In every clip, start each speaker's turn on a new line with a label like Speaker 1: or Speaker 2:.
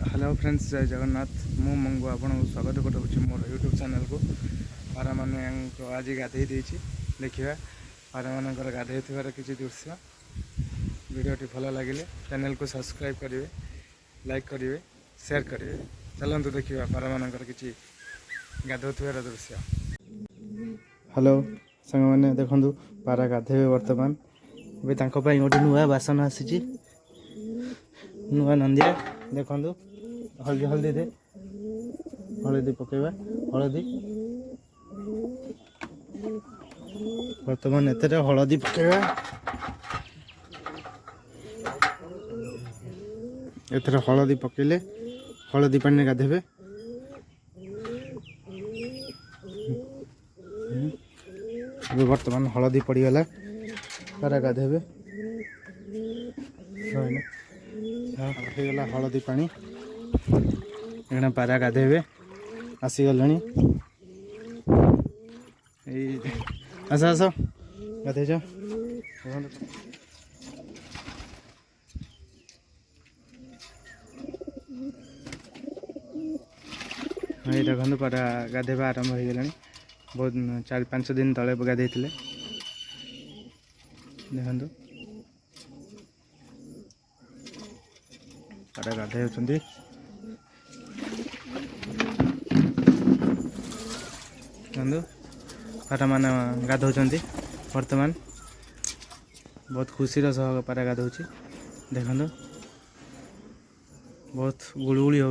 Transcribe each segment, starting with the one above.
Speaker 1: Hello friends, जय जगन्नाथ। मु मंगू आपन को स्वागत करुँच मोर यूट्यूब चैनल को। पारा मान आज गाधे देखा पारा मान गाधे किसी दृश्य वीडियोटी भल लगे चैनल को सब्सक्राइब करेंगे, लाइक करेंगे, शेयर करेंगे। चलते देखा पारा मान कि गाधोथार दृश्य। हेलो सांग मैंने देखु पारा गाधे बर्तमान गोटे नुआ बासन आसी नुआ नंदिया देखु हल्दी हल्दी दे हलदी पकेबा हलदी बर्तमान एते हलदी पकेबा एथर हलदी पकेले हलदी पानी गाधेबे। बर्तमान हलदी पड़गला पारा गाधेबे होगला हलदी पानी एना पारा गाधेबे आसीगला आस आस गाधे जा देखो पारा गाधेबा आरंभ हो गला। बहुत 4-5 दिन तले गाधे देखु पारा गाधे होती पारा मान गाधौंट बर्तमान बहुत खुशी सह पारा गाधौ देखु बहुत गुड़गुड़ी हो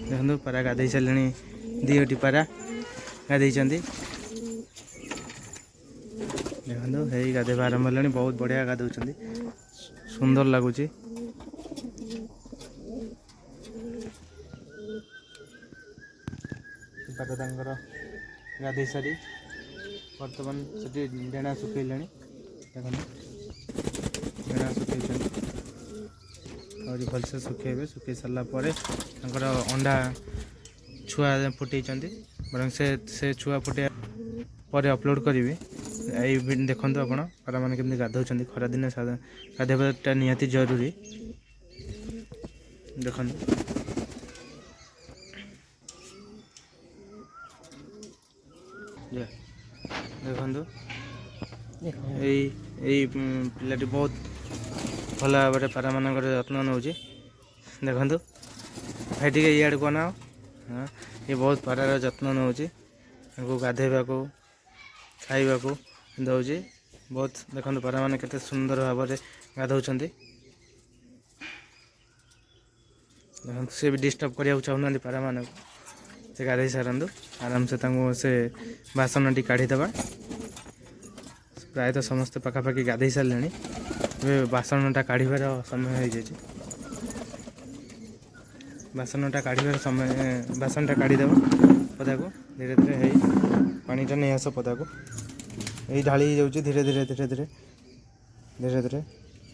Speaker 1: देखु पारा गाधे सारे दियोटी पारा गाधे देखु है गाधेवा आरंभ है बहुत बढ़िया गाधौ सुंदर लगुच पारा गाधे सारी बर्तमान से डेणा सुखैले देखो डेणा सुखै और भलसे सुखेबे सुखै सारा अंडा छुआ फुटे बरं से छुआ फुटे पर अपलोड करी देखो आप पारा मैंने केमती गाधौं खरा दिन गाधेवाटा निहाती जरूरी देखो देखु यही पिलाटी बहुत भल भाव पारा मान जत्न नौ देखु भाई टे इे को बनाओ। हाँ ये बहुत पारार जत्न नौ गाधेवा को खाइबा को दौर बहुत देखो पारा मान के सुंदर भाव में गाधौं सी भी डिस्टर्ब करने चाहूना पारा मान से गाधे सारंतु आराम से से बासन टी काढ़ीदे प्रायतः समस्ते पखापाखि गाधे सारे बासनटा काढ़ार समय हो जाए बासनटा काढ़ार समय बासनटा काढ़ीदेव पदा को धीरे धीरे है पानीटा नहीं आस पदा को यही ढाली जाऊँगी धीरे धीरे धीरे धीरे धीरे धीरे